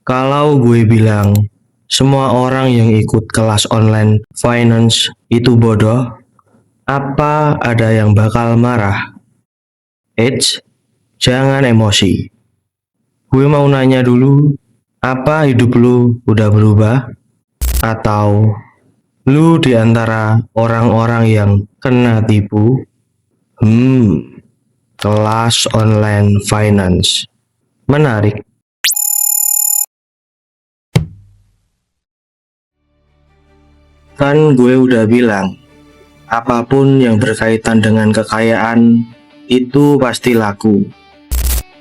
Kalau gue bilang semua orang yang ikut kelas online finance itu bodoh, apa ada yang bakal marah? Eits, jangan emosi. Gue mau nanya dulu, apa hidup lu udah berubah? Atau lu di antara orang-orang yang kena tipu? Kelas online finance. Menarik. Kan gue udah bilang, apapun yang berkaitan dengan kekayaan itu pasti laku.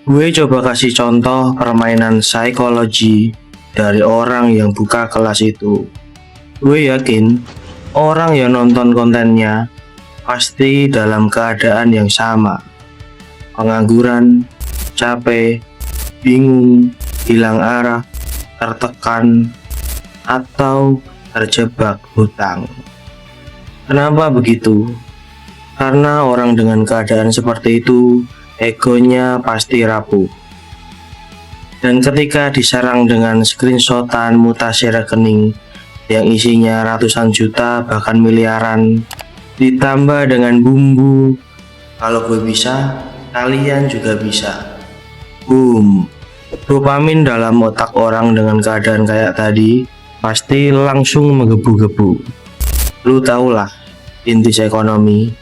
Gue coba kasih contoh permainan psikologi dari orang yang buka kelas itu. Gue yakin orang yang nonton kontennya pasti dalam keadaan yang sama. Pengangguran, capek, bingung, hilang arah, tertekan, atau terjebak hutang. Kenapa begitu? Karena orang dengan keadaan seperti itu, egonya pasti rapuh. Dan ketika diserang dengan screenshotan mutasi rekening yang isinya ratusan juta bahkan miliaran, ditambah dengan bumbu, kalau gue bisa, kalian juga bisa. Boom. Dopamin dalam otak orang dengan keadaan kayak tadi pasti langsung menggebu-gebu. Lu tahulah inti ekonomi.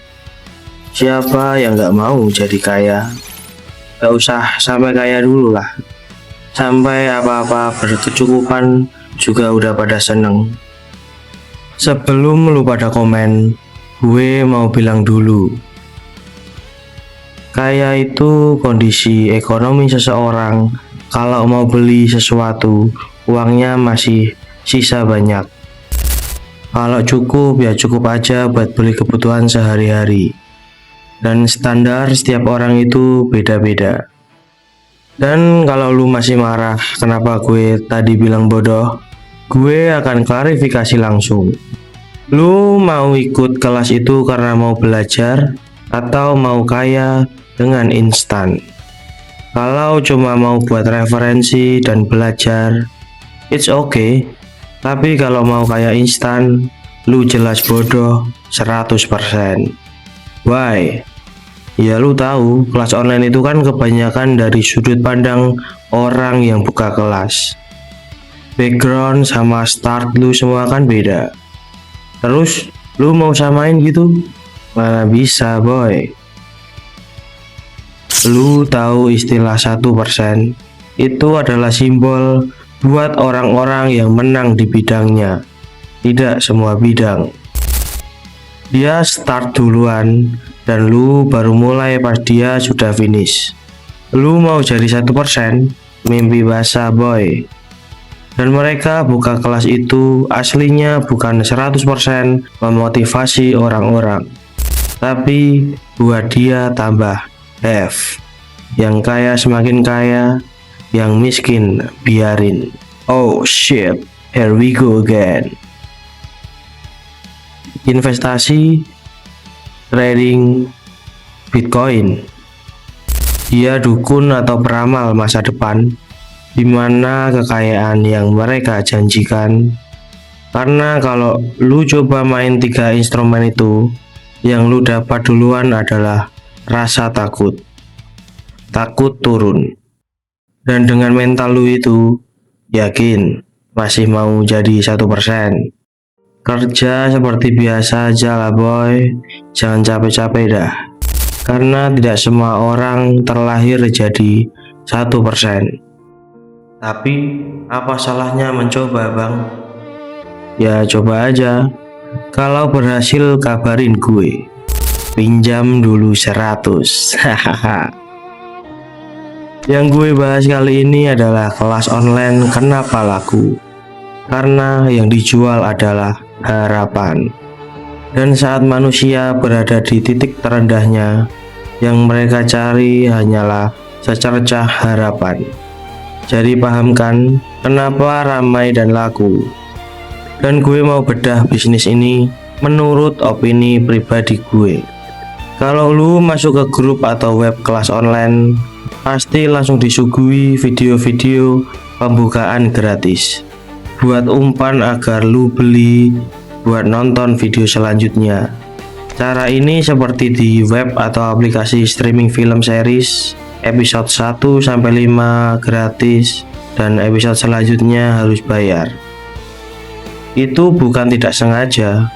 Siapa yang gak mau jadi kaya? Gak usah sampai kaya dulu lah. Sampai apa-apa berkecukupan juga udah pada seneng. Sebelum lu pada komen, gue mau bilang dulu. Kaya itu kondisi ekonomi seseorang kalau mau beli sesuatu, uangnya masih sisa banyak. Kalau cukup ya cukup aja buat beli kebutuhan sehari-hari. Dan standar setiap orang itu beda-beda. Dan kalau lu masih marah kenapa gue tadi bilang bodoh, gue akan klarifikasi langsung. Lu mau ikut kelas itu karena mau belajar atau mau kaya dengan instan? Kalau cuma mau buat referensi dan belajar, it's okay. Tapi kalau mau kaya instan, lu jelas bodoh 100%. Why? Ya lu tahu, kelas online itu kan kebanyakan dari sudut pandang orang yang buka kelas. Background sama start lu semua kan beda. Terus lu mau samain gitu? Mana bisa, boy. Lu tahu istilah 1%? Itu adalah simbol buat orang-orang yang menang di bidangnya, tidak semua bidang. Dia start duluan dan lu baru mulai pas dia sudah finish. Lu mau jadi 1%? Mimpi basah, boy. Dan mereka buka kelas itu aslinya bukan 100% memotivasi orang-orang, tapi buat dia tambah F. Yang kaya semakin kaya, yang miskin biarin. Oh shit, here we go again. Investasi, trading, Bitcoin. Dia dukun atau peramal masa depan, di mana kekayaan yang mereka janjikan. Karena kalau lu coba main 3 instrumen itu, yang lu dapat duluan adalah rasa takut. Takut turun. Dan dengan mental lu itu, yakin masih mau jadi 1%. Kerja seperti biasa aja lah, boy. Jangan capek-capek dah. Karena tidak semua orang terlahir jadi 1%. Tapi apa salahnya mencoba, bang? Ya coba aja. Kalau berhasil kabarin gue. Pinjam dulu 100. Hahaha. Yang gue bahas kali ini adalah kelas online kenapa laku. Karena yang dijual adalah harapan. Dan saat manusia berada di titik terendahnya, yang mereka cari hanyalah secercah harapan. Jadi pahamkan kenapa ramai dan laku. Dan gue mau bedah bisnis ini menurut opini pribadi gue. Kalau lu masuk ke grup atau web kelas online, pasti langsung disuguhi video-video pembukaan gratis. Buat umpan agar lu beli buat nonton video selanjutnya. Cara ini seperti di web atau aplikasi streaming film series, episode 1-5 gratis dan episode selanjutnya harus bayar. Itu bukan tidak sengaja,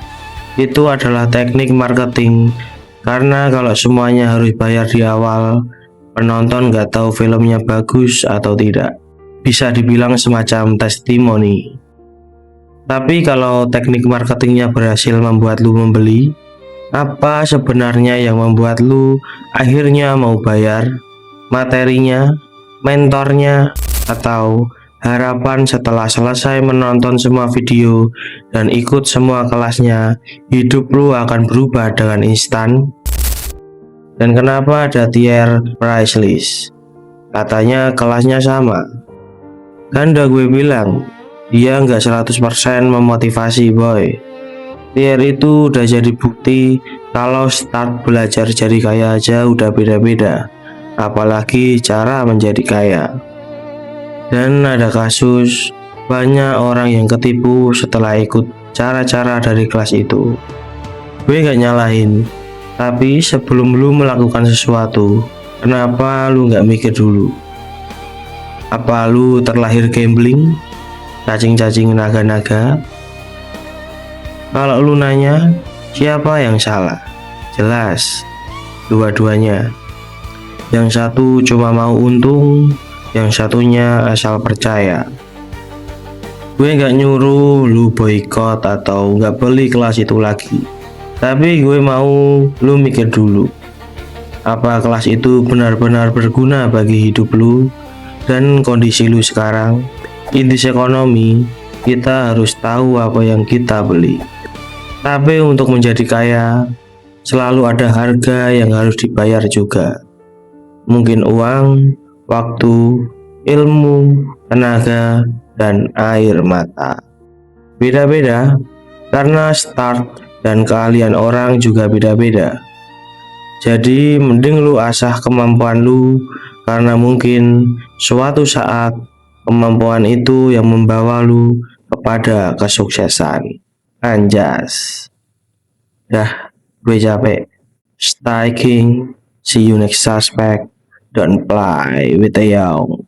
itu adalah teknik marketing, karena kalau semuanya harus bayar di awal, penonton nggak tahu filmnya bagus atau tidak. Bisa dibilang semacam testimoni. Tapi kalau teknik marketingnya berhasil membuat lu membeli, apa sebenarnya yang membuat lu akhirnya mau bayar? Materinya, mentornya, atau harapan setelah selesai menonton semua video dan ikut semua kelasnya, hidup lu akan berubah dengan instan? Dan kenapa ada tier price list? Katanya kelasnya sama. Kan udah gue bilang, dia nggak 100% memotivasi boy. Tier itu udah jadi bukti kalau start belajar jadi kaya aja udah beda-beda, apalagi cara menjadi kaya. Dan ada kasus banyak orang yang ketipu setelah ikut cara-cara dari kelas itu. Gue gak nyalahin, tapi sebelum lu melakukan sesuatu, kenapa lu gak mikir dulu? Apa lu terlahir gambling? Cacing-cacing naga-naga? Kalau lu nanya, siapa yang salah? Jelas, dua-duanya. Yang satu cuma mau untung, yang satunya asal percaya. Gue gak nyuruh lu boykot atau gak beli kelas itu lagi, tapi gue mau lu mikir dulu, apa kelas itu benar-benar berguna bagi hidup lu dan kondisi lu sekarang. Intis ekonomi, kita harus tahu apa yang kita beli. Tapi untuk menjadi kaya, selalu ada harga yang harus dibayar juga. Mungkin uang, waktu, ilmu, tenaga, dan air mata. Beda-beda, karena start dan keahlian orang juga beda-beda. Jadi mending lu asah kemampuan lu, karena mungkin suatu saat kemampuan itu yang membawa lu kepada kesuksesan. Anjas. Dah, gue capek. Stay king. See you next suspect. Don't play with the young.